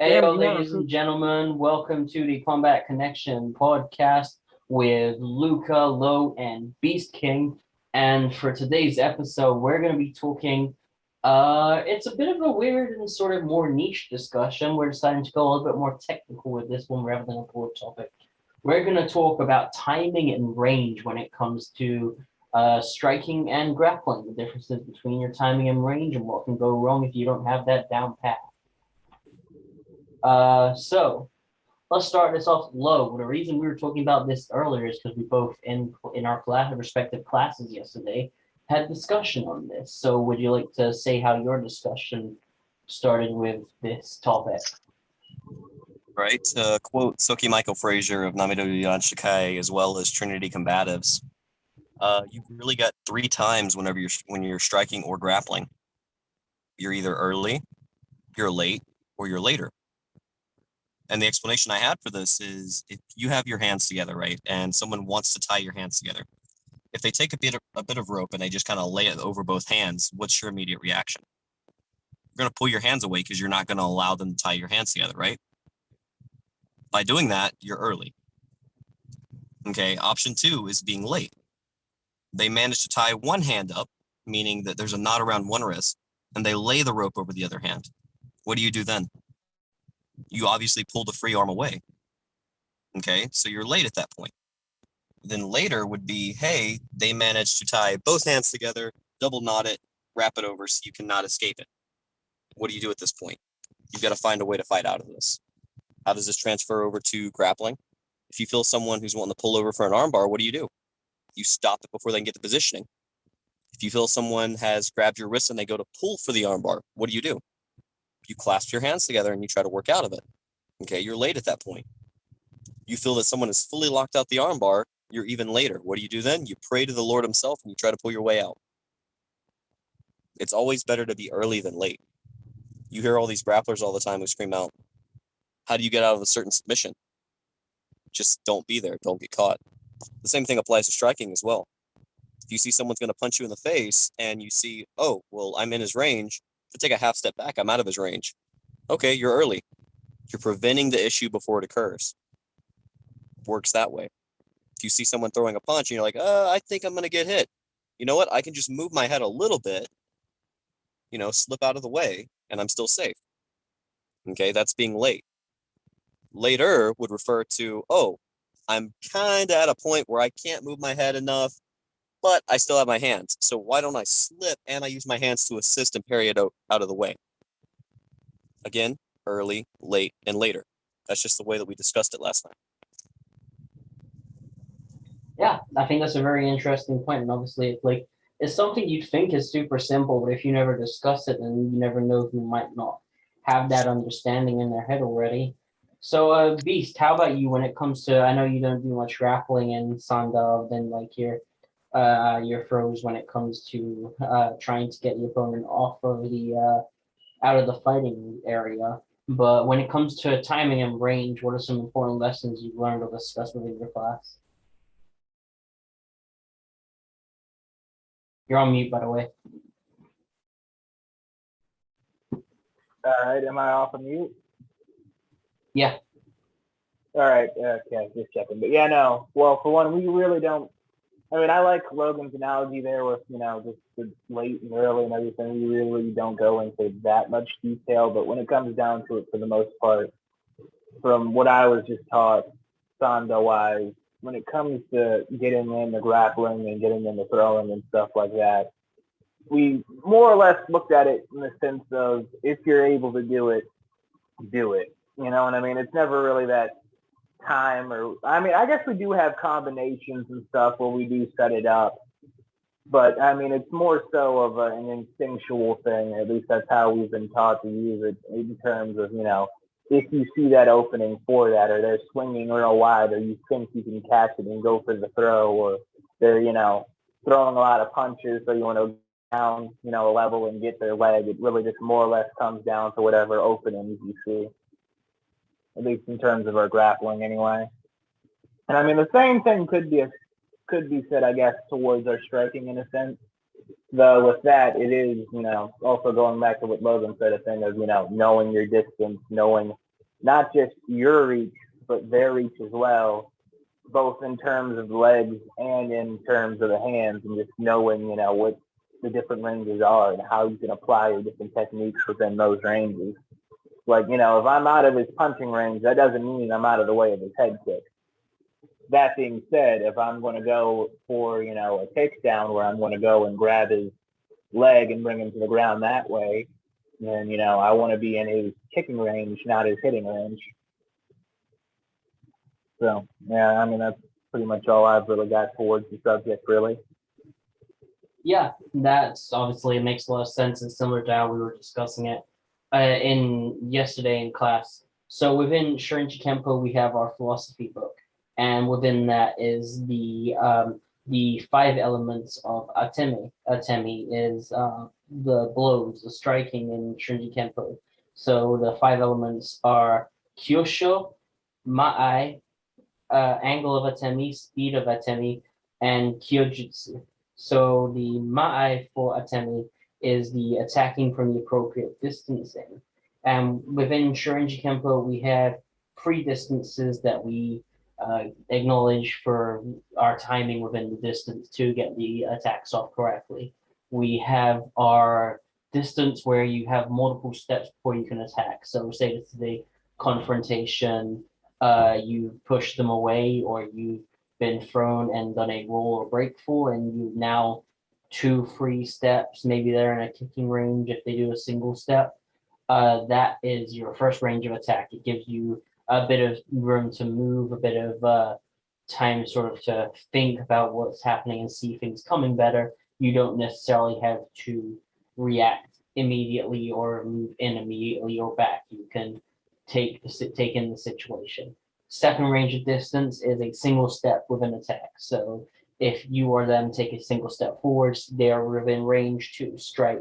Heyo, ladies and gentlemen, welcome to the Combat Connection podcast with Luca, Low, and Beast King. And for today's episode, we're going to be talking. It's a bit of a weird and sort of more niche discussion. We're deciding to go a little bit more technical with this one rather than a broad topic. We're going to talk about timing and range when it comes to striking and grappling, the differences between your timing and range, and what can go wrong if you don't have that down pat. So let's start this off low. The reason we were talking about this earlier is because we both in our respective classes yesterday had discussion on this. So would you like to say how your discussion started with this topic? Right. Quote Soki Michael Frazier of Namido Yanshikai as well as Trinity Combatives. You've really got three times when you're striking or grappling. You're either early, you're late, or you're later. And the explanation I had for this is if you have your hands together, right, and someone wants to tie your hands together, if they take a bit of rope and they just kind of lay it over both hands, what's your immediate reaction? You're going to pull your hands away because you're not going to allow them to tie your hands together, right? By doing that, you're early. Okay, option two is being late. They manage to tie one hand up, meaning that there's a knot around one wrist, and they lay the rope over the other hand. What do you do then? You obviously pull the free arm away. Okay, so you're late at that point. Then later would be, hey, they managed to tie both hands together, double knot it, wrap it over so you cannot escape it. What do you do at this point? You've got to find a way to fight out of this. How does this transfer over to grappling? If you feel someone who's wanting to pull over for an armbar, what do? You stop it before they can get the positioning. If you feel someone has grabbed your wrist and they go to pull for the armbar, what do? You clasp your hands together and you try to work out of it. Okay, you're late at that point. You feel that someone has fully locked out the armbar, you're even later. What do you do then? You pray to the Lord himself and you try to pull your way out. It's always better to be early than late. You hear all these grapplers all the time who scream out, how do you get out of a certain submission? Just don't be there. Don't get caught. The same thing applies to striking as well. If you see someone's going to punch you in the face and you see, oh, well, I'm in his range, to take a half step back, I'm out of his range. Okay, you're early. You're preventing the issue before it occurs. Works that way. If you see someone throwing a punch and you're like, I think I'm going to get hit. You know what? I can just move my head a little bit, slip out of the way, and I'm still safe. Okay, that's being late. Later would refer to, oh, I'm kind of at a point where I can't move my head enough, but I still have my hands. So why don't I slip and I use my hands to assist and parry it out of the way? Again, early, late, and later. That's just the way that we discussed it last night. Yeah, I think that's a very interesting point. And obviously, it's something you'd think is super simple, but if you never discuss it, then you never know who might not have that understanding in their head already. So, Beast, how about you when it comes to? I know you don't do much grappling in Sandav, then like your throws when it comes to trying to get the opponent off of the out of the fighting area. But when it comes to timing and range, what are some important lessons you've learned or discussed within your class? You're on mute, by the way. All right, am I off of mute? Yeah. All right, okay, just checking. But yeah, no. Well, for one, we really don't. I mean, I like Logan's analogy there with, just the late and early and everything. We really don't go into that much detail. But when it comes down to it, for the most part, from what I was just taught, Sanda-wise, when it comes to getting in the grappling and getting in the throwing and stuff like that, we more or less looked at it in the sense of if you're able to do it, do it. You know what I mean? It's never really that time I guess we do have combinations and stuff where we do set it up. But, I mean, it's more so of an instinctual thing. At least that's how we've been taught to use it in terms of, if you see that opening for that, or they're swinging real wide, or you think you can catch it and go for the throw, or they're, throwing a lot of punches, so you want to down, a level and get their leg. It really just more or less comes down to whatever openings you see, at least in terms of our grappling anyway. And I mean, the same thing could be said, I guess, towards our striking in a sense. Though with that, it is, also going back to what Logan said, a thing of, knowing your distance, knowing not just your reach, but their reach as well, both in terms of the legs and in terms of the hands, and just knowing, what the different ranges are and how you can apply your different techniques within those ranges. Like, if I'm out of his punching range, that doesn't mean I'm out of the way of his head kick. That being said, if I'm going to go for, a takedown where I'm going to go and grab his leg and bring him to the ground that way, then, I want to be in his kicking range, not his hitting range. So, yeah, I mean, that's pretty much all I've really got towards the subject, really. Yeah, that's obviously, it makes a lot of sense and similar to how we were discussing it in yesterday in class. So within Shorinji Kempo, we have our philosophy book, and within that is the 5 elements of atemi. Atemi is the blows, the striking in Shorinji Kempo. So the 5 elements are kyosho, ma'ai, angle of atemi, speed of atemi, and kyojutsu. So the ma'ai for atemi is the attacking from the appropriate distancing. And within Shorinji Kempo, we have pre-distances that we acknowledge for our timing within the distance to get the attacks off correctly. We have our distance where you have multiple steps before you can attack. So say this is a confrontation, you push them away, or you've been thrown and done a roll or break full, and you now 2 free steps. Maybe they're in a kicking range if they do a single step. That is your first range of attack. It gives you a bit of room to move, a bit of time sort of to think about what's happening and see things coming better. You don't necessarily have to react immediately or move in immediately or back. You can take in the situation. Second range of distance is a single step with an attack. So if you or them take a single step forwards, they are within range to strike,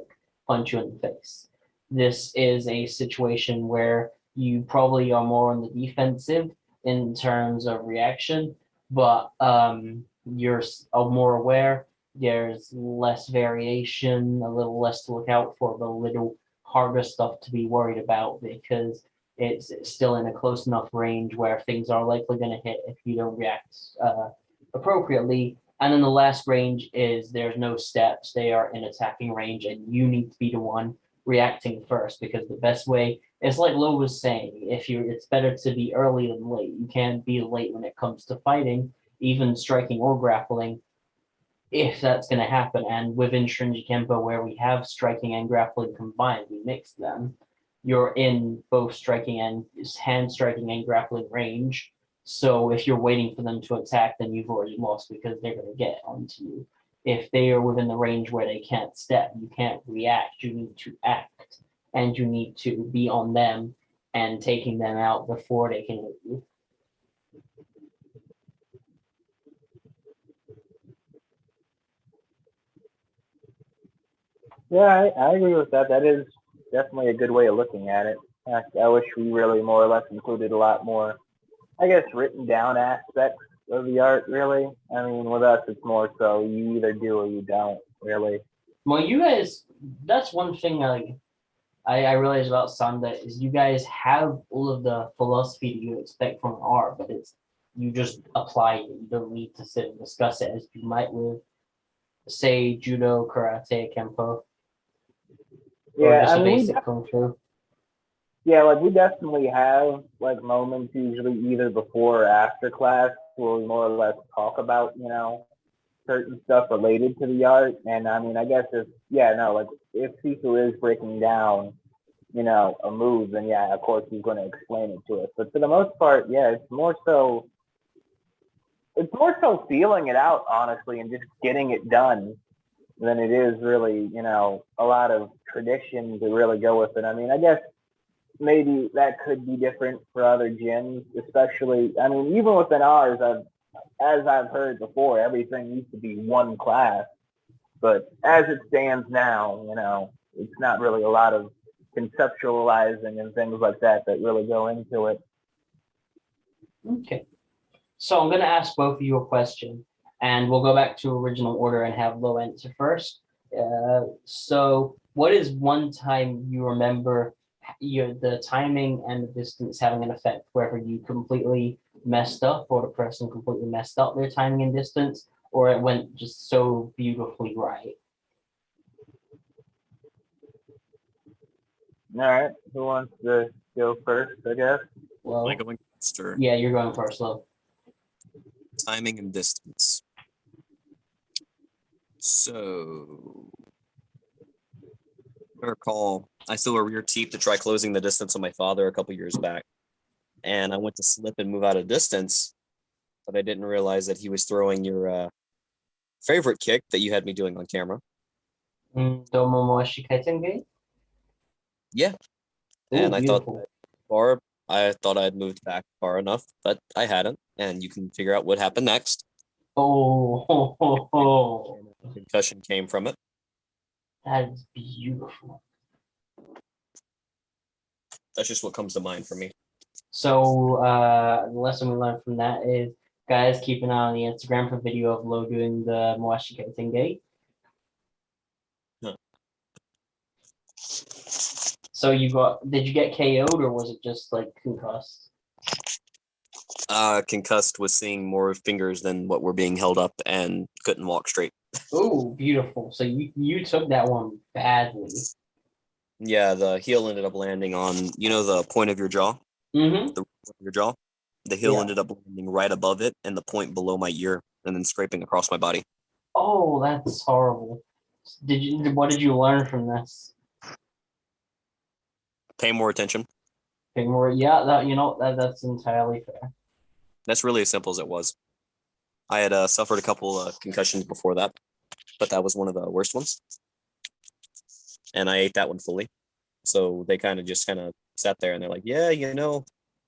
punch you in the face. This is a situation where you probably are more on the defensive in terms of reaction, but you're more aware. There's less variation, a little less to look out for, but a little harder stuff to be worried about because it's still in a close enough range where things are likely going to hit if you don't react appropriately. And then the last range is there's no steps. They are in attacking range, and you need to be the one reacting first, because the best way, it's like Lo was saying, it's better to be early than late. You can't be late when it comes to fighting, even striking or grappling, if that's going to happen. And within Shorinji Kempo, where we have striking and grappling combined, we mix them. You're in both striking and hand striking and grappling range. So if you're waiting for them to attack, then you've already lost because they're going to get onto you. If they are within the range where they can't step, you can't react. You need to act, and you need to be on them and taking them out before they can hit you. Yeah, I agree with that. That is definitely a good way of looking at it. I wish we really more or less included a lot more, I guess, written down aspects of the art, really. I mean, with us, it's more so you either do or you don't, really. Well, you guys, that's one thing I realize about Sanda is you guys have all of the philosophy that you expect from art, but it's you just apply it. You don't need to sit and discuss it as you might with, say, judo, karate, kempo, or Yeah, just I a mean, basic kung fu. yeah, like we definitely have like moments usually either before or after class where we more or less talk about, certain stuff related to the art. And I mean, I guess like if Sifu is breaking down, a move, then yeah, of course he's going to explain it to us. But for the most part, yeah, it's more so feeling it out, honestly, and just getting it done than it is really, a lot of tradition to really go with it. I mean, I guess maybe that could be different for other gyms, especially, I mean, even within ours, as I've heard before, everything used to be one class. But as it stands now, it's not really a lot of conceptualizing and things like that really go into it. Okay. So I'm going to ask both of you a question, and we'll go back to original order and have Lo answer first. So what is one time you remember the timing and the distance having an effect, whether you completely messed up or the person completely messed up their timing and distance, or it went just so beautifully right. All right. Who wants to go first? I guess. Am I Well, going first or yeah, you're going first, love. timing and distance? So I recall I stole a rear teeth to try closing the distance on my father a couple years back. And I went to slip and move out of distance, but I didn't realize that he was throwing your favorite kick that you had me doing on camera. Domo mo shikaitenge? Yeah. Ooh, And beautiful. I thought I had moved back far enough, but I hadn't. And you can figure out what happened next. Oh, ho, ho, ho. And a concussion came from it. That is beautiful. That's just what comes to mind for me. So the lesson we learned from that is, guys, keep an eye on the Instagram for video of Lo doing the Moashi Kaitenge. Huh. So did you get KO'd or was it just like concussed? Concussed was seeing more fingers than what were being held up and couldn't walk straight. Oh, beautiful. So you took that one badly. Yeah, the heel ended up landing on, the point of your jaw, Mm-hmm. the roof of your jaw. The heel Yeah. ended up landing right above it and the point below my ear and then scraping across my body. Oh, that's horrible. What did you learn from this? Pay more attention. Okay, more, yeah, that's entirely fair. That's really as simple as it was. I had suffered a couple concussions before that, but that was one of the worst ones. And I ate that one fully. So they kind of sat there and they're like, yeah,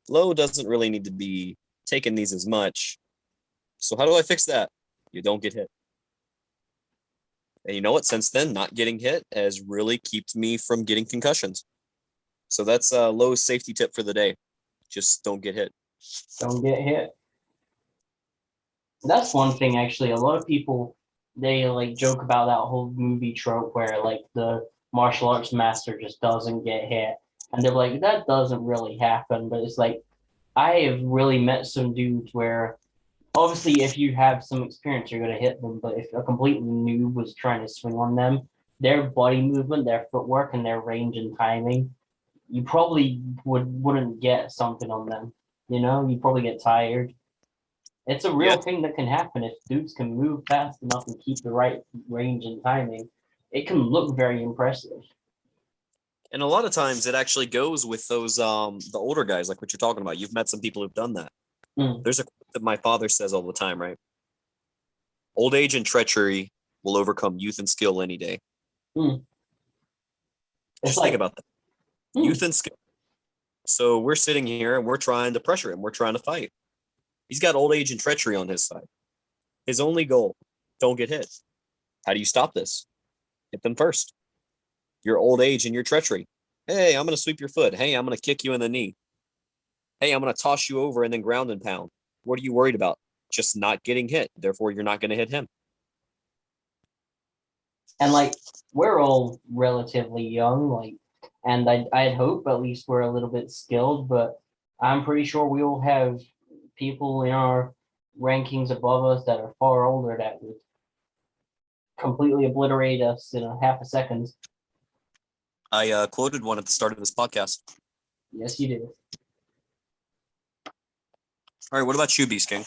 Low doesn't really need to be taking these as much. So how do I fix that? You don't get hit. And you know what? Since then, not getting hit has really kept me from getting concussions. So that's Low's safety tip for the day. Just don't get hit. Don't get hit. That's one thing actually. A lot of people they like joke about that whole movie trope where like the martial arts master just doesn't get hit. And they're like, that doesn't really happen. But it's like I have really met some dudes where obviously if you have some experience you're gonna hit them, but if a complete noob was trying to swing on them, their body movement, their footwork and their range and timing, you probably wouldn't get something on them. You probably get tired. It's a Yeah. real thing that can happen if dudes can move fast enough and keep the right range and timing. It can look very impressive. And a lot of times it actually goes with those the older guys, like what you're talking about. You've met some people who've done that. Mm. There's a quote that my father says all the time, right? Old age and treachery will overcome youth and skill any day. Mm. It's Just think like, about that. Youth and skill. So we're sitting here and we're trying to pressure him. We're trying to fight. He's got old age and treachery on his side. His only goal, don't get hit. How do you stop this? Hit them first. Your old age and your treachery. Hey, I'm going to sweep your foot. Hey, I'm going to kick you in the knee. Hey, I'm going to toss you over and then ground and pound. What are you worried about? Just not getting hit. Therefore, you're not going to hit him. and like we're all relatively young, like, and I'd hope at least we're a little bit skilled, but I'm pretty sure we all have people in our rankings above us that are far older that would completely obliterate us in a half a second. I quoted one at the start of this podcast. Yes, you did. All right, what about you, Beast King?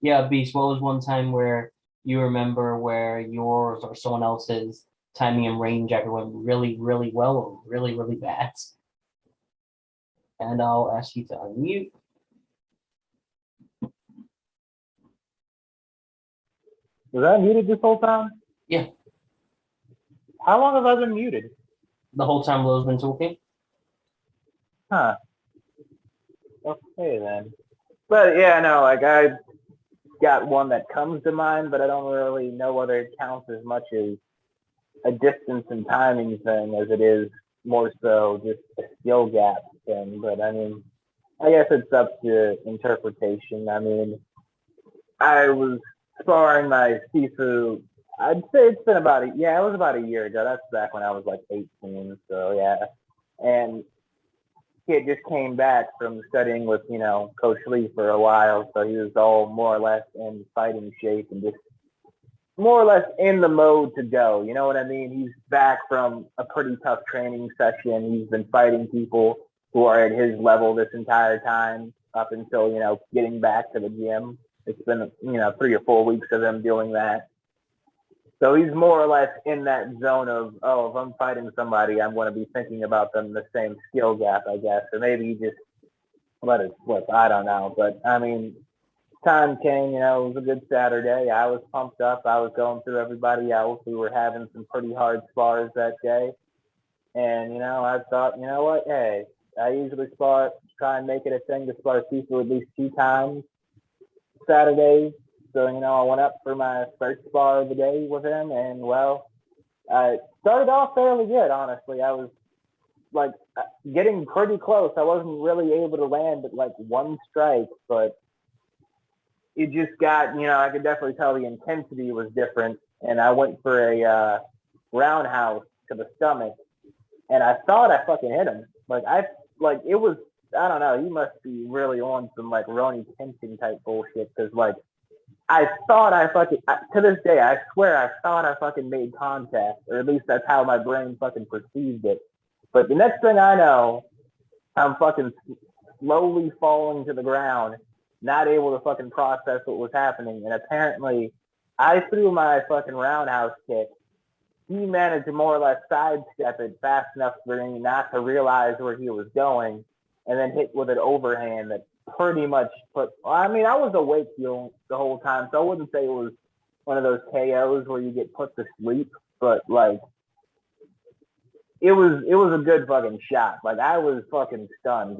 Yeah, Beast, what was one time where you remember where yours or someone else's timing and range ever went really, really well or really, really bad? And I'll ask you to unmute. Was I muted this whole time? Yeah. How long have I been muted? The whole time Lo's been talking? Huh. Okay then. But yeah, no, like I got one that comes to mind, but I don't really know whether it counts as much as a distance and timing thing as it is more so just a skill gap thing. But I mean, I guess it's up to interpretation. I mean, I was sparring my Sifu. I'd say it's been it was about a year ago. That's back when I was like 18. So yeah, and kid just came back from studying with, Coach Lee for a while, so he was all more or less in fighting shape and just more or less in the mode to go. You know what I mean? He's back from a pretty tough training session. He's been fighting people who are at his level this entire time up until, getting back to the gym. It's been, 3 or 4 weeks of him doing that. So he's more or less in that zone of, oh, if I'm fighting somebody, I'm going to be thinking about them the same skill gap, I guess. Or maybe he just let it slip. I don't know. But, I mean, time came, it was a good Saturday. I was pumped up. I was going through everybody else. We were having some pretty hard spars that day. And, I thought, you know what? Hey, I usually try and make it a thing to spar people at least 2 times Saturdays. So, I went up for my first spar of the day with him, and, well, I started off fairly good, honestly. I was, getting pretty close. I wasn't really able to land but 1 strike, but it just got, I could definitely tell the intensity was different, and I went for a roundhouse to the stomach, and I thought I fucking hit him. It was, I don't know, he must be really on some, Ronnie Kensing type bullshit, because, I thought to this day, I swear I thought I fucking made contact, or at least that's how my brain fucking perceived it. But the next thing I know, I'm fucking slowly falling to the ground, not able to fucking process what was happening. And apparently, I threw my fucking roundhouse kick. He managed to more or less sidestep it fast enough for me not to realize where he was going, and then hit with an overhand that pretty much I was awake the whole time, so I wouldn't say it was one of those KOs where you get put to sleep, but it was a good fucking shot. I was fucking stunned.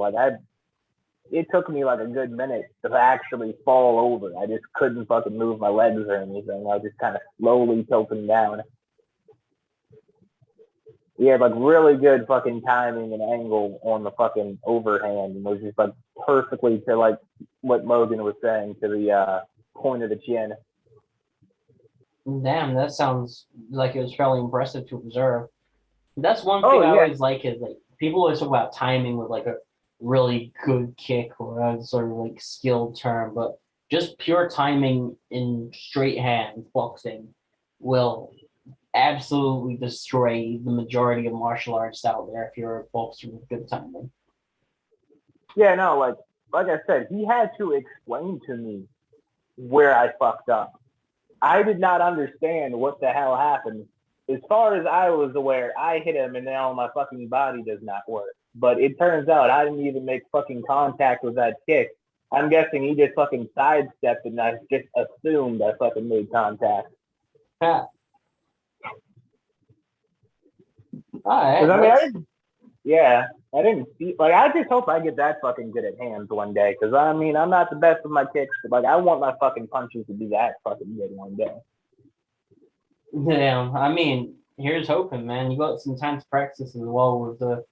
It took me a good minute to actually fall over. I just couldn't fucking move my legs or anything. I was just kind of slowly tilting down. He had really good fucking timing and angle on the fucking overhand, and was just perfectly to what Logan was saying, to the point of the chin. Damn, that sounds like it was fairly impressive to observe. That's one thing Oh, I yeah. always like is people always talk about timing with a really good kick or a sort of skilled term, but just pure timing in straight hand boxing will absolutely destroy the majority of martial arts out there if you're a boxer with good timing. Yeah, no, like I said, he had to explain to me where I fucked up. I did not understand what the hell happened. As far as I was aware, I hit him and now my fucking body does not work. But it turns out I didn't even make fucking contact with that kick. I'm guessing he just fucking sidestepped and I just assumed I fucking made contact. Yeah. All right. I didn't see, I just hope I get that fucking good at hands one day. Because, I'm not the best with my kicks. But, I want my fucking punches to be that fucking good one day. Yeah, here's hoping, man. You got some time to practice as well with the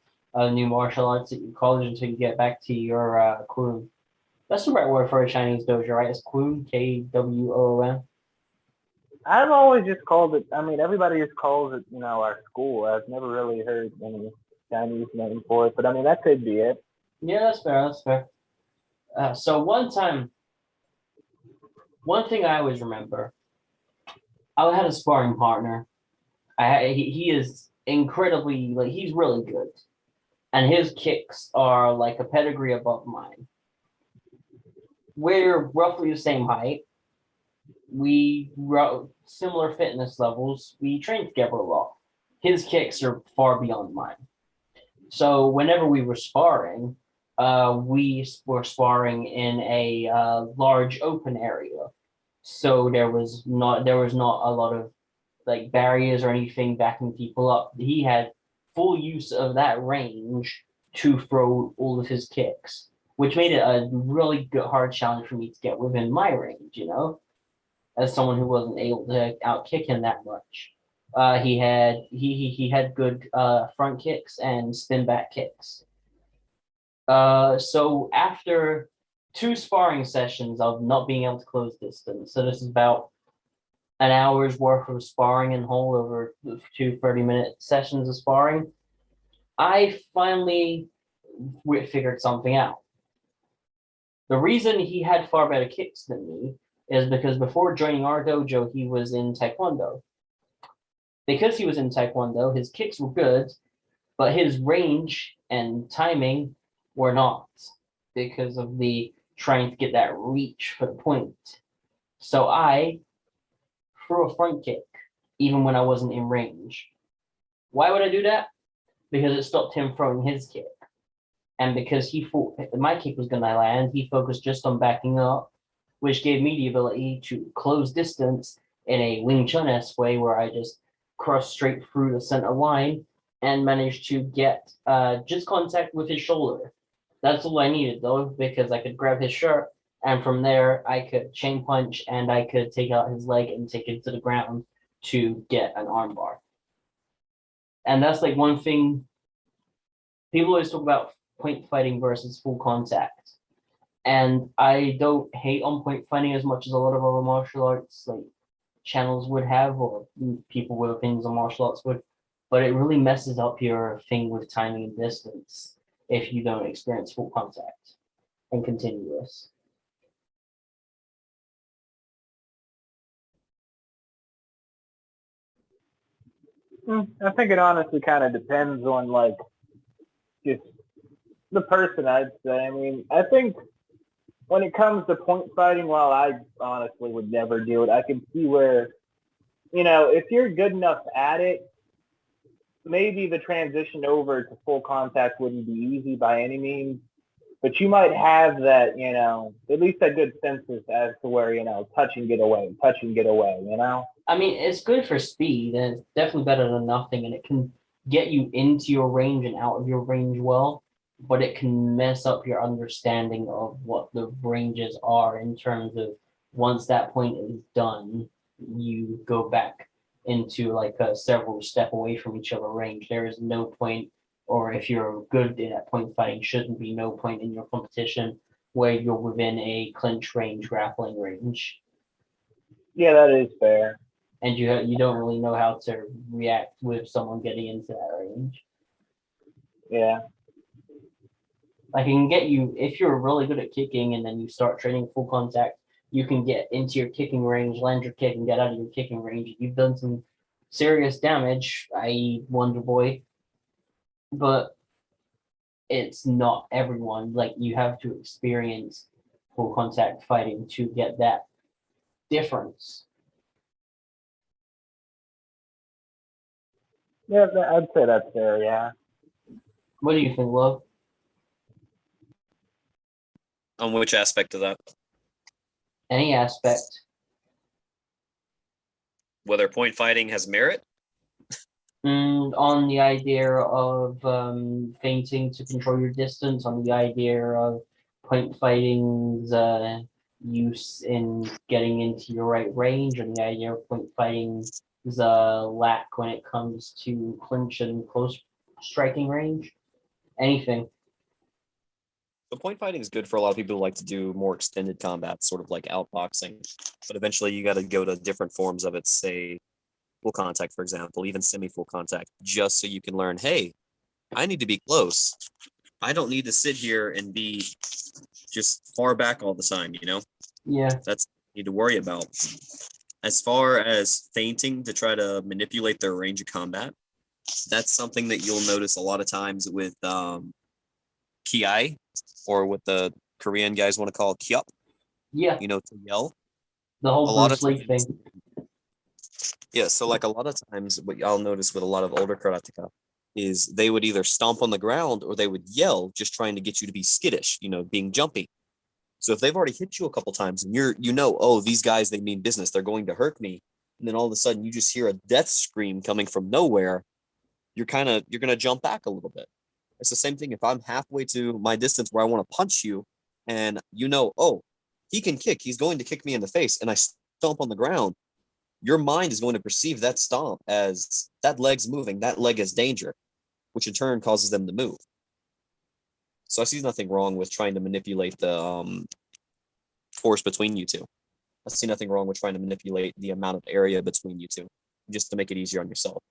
new martial arts at your college until you get back to your Kwoon. That's the right word for a Chinese dojo, right? It's Kwoon, Kwoon. I've always just called it, everybody just calls it, our school. I've never really heard any Chinese name for it, but that could be it. Yeah, that's fair. So one thing I always remember, I had a sparring partner. He is incredibly, he's really good. And his kicks are a pedigree above mine. We're roughly the same height. We similar fitness levels. We train together a lot. His kicks are far beyond mine. So whenever we were sparring, we were sparring in a large open area. So there was not a lot of barriers or anything backing people up. He had full use of that range to throw all of his kicks, which made it a really good hard challenge for me to get within my range, as someone who wasn't able to outkick him that much. He had good front kicks and spin back kicks. So after 2 sparring sessions of not being able to close distance, so this is about an hour's worth of sparring in whole over 2 30-minute sessions of sparring, I finally we figured something out. The reason he had far better kicks than me is because before joining our dojo, he was in Taekwondo. Because he was in Taekwondo, his kicks were good, but his range and timing were not because of the trying to get that reach for the point. So I threw a front kick even when I wasn't in range. Why would I do that? Because it stopped him throwing his kick. And because he thought my kick was going to land, he focused just on backing up, which gave me the ability to close distance in a Wing Chun-esque way where I just crossed straight through the center line and managed to get just contact with his shoulder. That's all I needed, though, because I could grab his shirt, and from there, I could chain punch, and I could take out his leg and take it to the ground to get an armbar. And that's like one thing people always talk about point fighting versus full contact. And I don't hate on point fighting as much as a lot of other martial arts like channels would have, or people with opinions on martial arts would, but it really messes up your thing with timing and distance if you don't experience full contact and continuous. I think it honestly kind of depends on like just the person, I'd say. I mean, I think when it comes to point fighting, while I honestly would never do it, I can see where, if you're good enough at it, maybe the transition over to full contact wouldn't be easy by any means, but you might have that, at least a good senses as to where, touch and get away, I mean, it's good for speed, and it's definitely better than nothing, and it can get you into your range and out of your range well, but it can mess up your understanding of what the ranges are in terms of once that point is done, you go back into like a several step away from each other range. There is no point, or if you're good at point fighting, shouldn't be no point in your competition where you're within a clinch range, grappling range. Yeah, that is fair. And you don't really know how to react with someone getting into that range. Yeah. Like it can get you if you're really good at kicking and then you start training full contact, you can get into your kicking range, land your kick, and get out of your kicking range. You've done some serious damage, i.e., Wonder Boy, but it's not everyone. Like you have to experience full contact fighting to get that difference. Yeah, I'd say that's fair, yeah. What do you think, Love? On which aspect of that? Any aspect. Whether point fighting has merit? On the idea of feinting to control your distance, on the idea of point fighting's use in getting into your right range, on the idea of point fighting's lack when it comes to clinch and close striking range, anything. So point fighting is good for a lot of people who like to do more extended combat, sort of like outboxing. But eventually you got to go to different forms of it, say full contact, for example, even semi-full contact, just so you can learn, hey, I need to be close. I don't need to sit here and be just far back all the time, Yeah. That's what you need to worry about. As far as feinting to try to manipulate their range of combat, that's something that you'll notice a lot of times with kiai, or what the Korean guys want to call kyup, Yeah. to yell. The whole A lot Bruce of Lee times, thing. yeah, so like a lot of times what I'll notice with a lot of older karateka is they would either stomp on the ground or they would yell, just trying to get you to be skittish, being jumpy. So if they've already hit you a couple times and oh, these guys, they mean business, they're going to hurt me, and then all of a sudden you just hear a death scream coming from nowhere, you're gonna jump back a little bit. It's the same thing if I'm halfway to my distance where I want to punch you, and oh, he can kick, he's going to kick me in the face, and I stomp on the ground. Your mind is going to perceive that stomp as that leg's moving, that leg is danger, which in turn causes them to move. So I see nothing wrong with trying to manipulate the force between you two. I see nothing wrong with trying to manipulate the amount of area between you two, just to make it easier on yourself.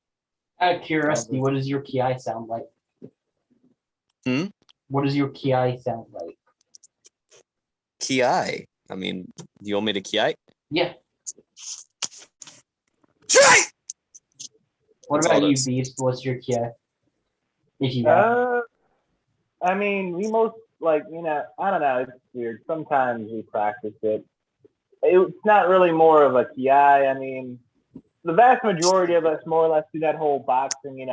Out of curiosity, what does your PI sound like? What does your ki sound like? Ki. I mean, do you want me to ki? Yeah. Ki! What That's all about it you, is. Beast? What's your ki? If you have. I mean, we most like I don't know. It's weird. Sometimes we practice it. It's not really more of a ki. I mean, the vast majority of us more or less do that whole boxing,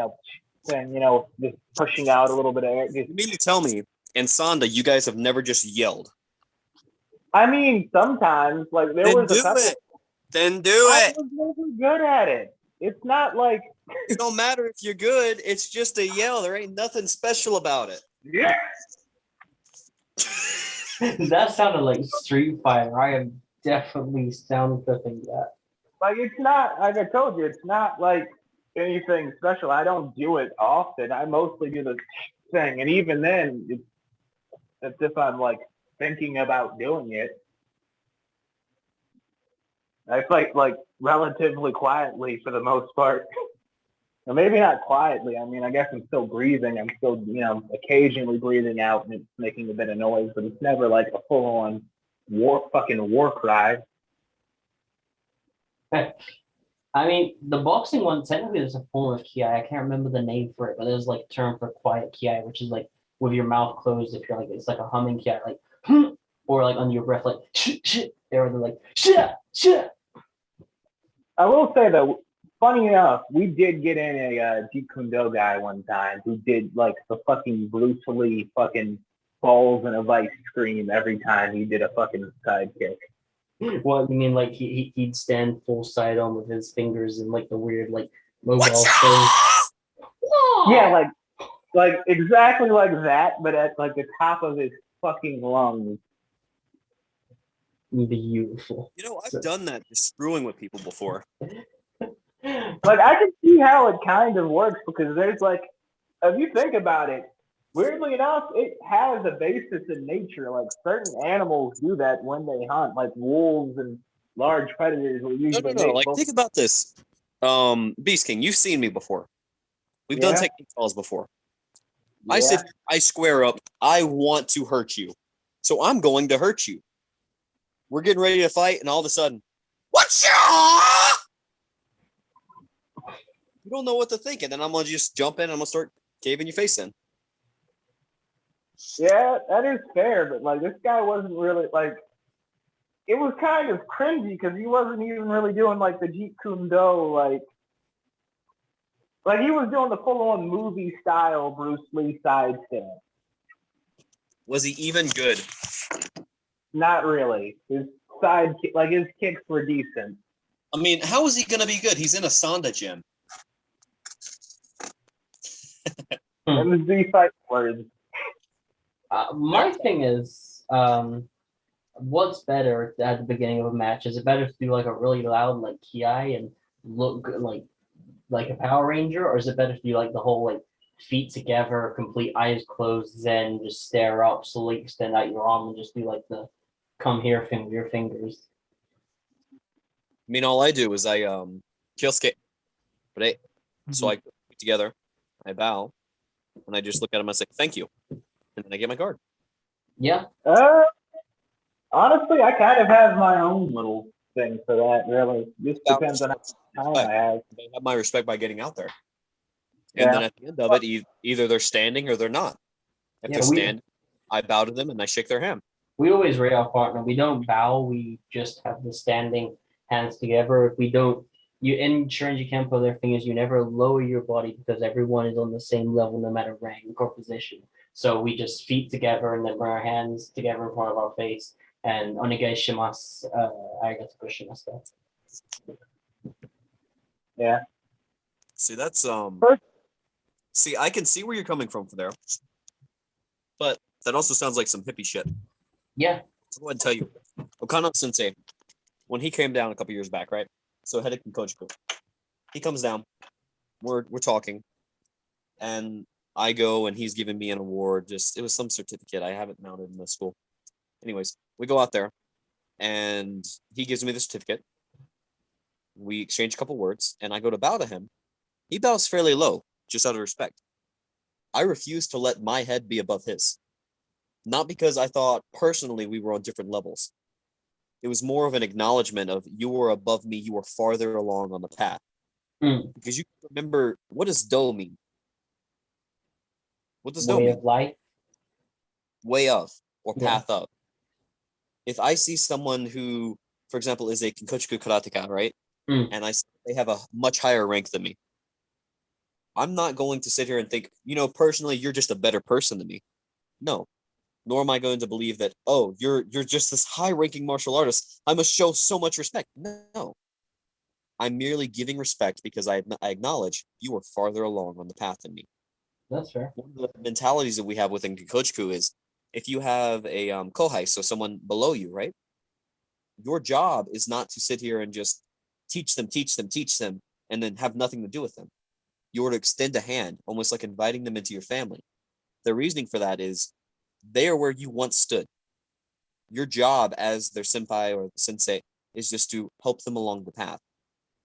thing. Just pushing out a little bit of air. You mean to tell me in Sonda you guys have never just yelled? I mean, sometimes like there Then was do a couple. it. Then do I it. was never good at it. It's not like It don't matter if you're good. It's just a yell. There ain't nothing special about it. yeah. That sounded like Street Fighter. I am definitely sound clipping that. Like it's not like I told you, it's not like anything special. I don't do it often. I mostly do the thing, and even then, it's if I'm like thinking about doing it. I fight like relatively quietly for the most part. Or maybe not quietly. I mean, I guess I'm still breathing. I'm still, occasionally breathing out and it's making a bit of noise, but it's never like a full on war cry. I mean, the boxing one technically is a form of ki. I can't remember the name for it, but there's like a term for quiet ki, which is like with your mouth closed. If you're like, it's like a humming ki, like, or like under your breath, like, or they're like, shit. I will say though, funny enough, we did get in a Jeet Kune Do guy one time who did like the fucking Bruce Lee fucking balls in a vice scream every time he did a fucking side kick. What you mean? Like he'd stand full side on with his fingers and like the weird like mobile face. Yeah, like exactly like that, but at like the top of his fucking lungs. Beautiful. I've done that just screwing with people before. Like I can see how it kind of works because there's like, if you think about it, weirdly enough, it has a basis in nature. Like certain animals do that when they hunt, like wolves and large predators will usually No. make Like, both. think about this. Beast King, you've seen me before. We've done Yeah, technique calls before. I yeah. sit, I square up. I want to hurt you, so I'm going to hurt you. We're getting ready to fight, and all of a sudden, what's up? You don't know what to think, and then I'm gonna just jump in. And I'm gonna start caving your face in. Yeah, that is fair, but like this guy wasn't really like. It was kind of cringy because he wasn't even really doing like the Jeet Kune Do like he was doing the full on movie style Bruce Lee side stand. Was he even good? Not really. His his kicks were decent. I mean, how is he gonna be good? He's in a Sonda gym. That was the fight words. My thing is, what's better at the beginning of a match? Is it better to do like a really loud like ki and look good, like a Power Ranger, or is it better to do like the whole like feet together, complete eyes closed, then just stare up, slowly extend out your arm, and just do like the come here thing with your fingers? I mean, all I do is I kill skate, right? So I put it together, I bow, and I just look at him and I say thank you, and then I get my card. Yeah. Honestly, I kind of have my own little thing for that. Really, just depends on how time I have. They have my respect by getting out there, Yeah. and then at the end of it, either they're standing or they're not. If Yeah, they're standing, I bow to them and I shake their hand. We always rate our partner. We don't bow. We just have the standing hands together. If we don't, you in Shirinji Kempo, their thing is you never lower your body because everyone is on the same level, no matter rank or position. So we just feet together and then bring our hands together in front of our face and onegai shimasu, arigatou gozaimasu. Yeah. See, that's See, I can see where you're coming from there, but that also sounds like some hippie shit. Yeah. I'll go ahead and tell you, Okano Sensei, when he came down a couple years back, right? So headed in Kojiku, he comes down. We're talking, and I go and he's giving me an award. It was some certificate I haven't mounted in the school. Anyways, we go out there, and he gives me the certificate. We exchange a couple words, and I go to bow to him. He bows fairly low, just out of respect. I refuse to let my head be above his. Not because I thought personally we were on different levels. It was more of an acknowledgement of you were above me, you were farther along on the path. Mm. Because you remember, what does do mean? What does do Way mean? of life. Way of or Yeah. path of. If I see someone who, for example, is a Kinkochiku karateka, right? Mm. And they have a much higher rank than me, I'm not going to sit here and think, personally, you're just a better person than me. No. Nor am I going to believe that, oh, you're just this high-ranking martial artist. I must show so much respect. No. I'm merely giving respect because I acknowledge you are farther along on the path than me. That's fair. One of the mentalities that we have within Kinkochiku is if you have a kohai, so someone below you, right? Your job is not to sit here and just teach them, and then have nothing to do with them. You are to extend a hand, almost like inviting them into your family. The reasoning for that is they are where you once stood. Your job as their senpai or sensei is just to help them along the path.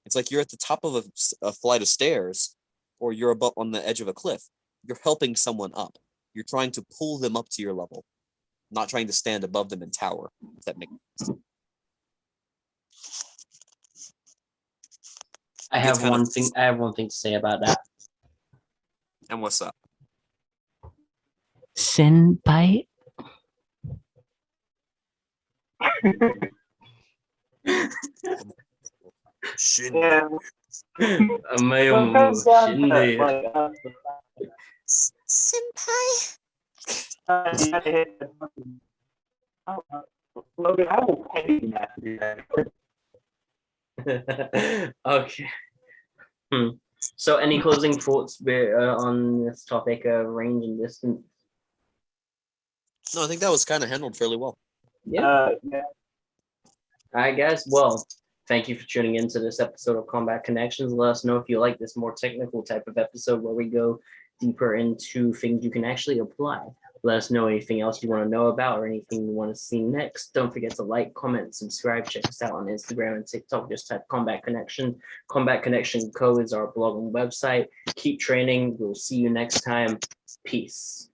It's like you're at the top of a flight of stairs, or you're above on the edge of a cliff. You're helping someone up. You're trying to pull them up to your level, not trying to stand above them and tower. If that makes sense. I have one thing to say about that. And what's up? Senpai. Shin. Yeah. Sometimes Senpai. you have to hit the fucking- Logan, I will pay you not to do that. Okay. So, any closing thoughts on this topic of range and distance? No, I think that was kind of handled fairly well. Yeah. Yeah. I guess. Well, thank you for tuning into this episode of Combat Connections. Let us know if you like this more technical type of episode where we go deeper into things you can actually apply. Let us know anything else you want to know about or anything you want to see next. Don't forget to like, comment, subscribe. Check us out on Instagram and TikTok. Just type Combat Connection. Combat Connection Co. is our blog and website. Keep training. We'll see you next time. Peace.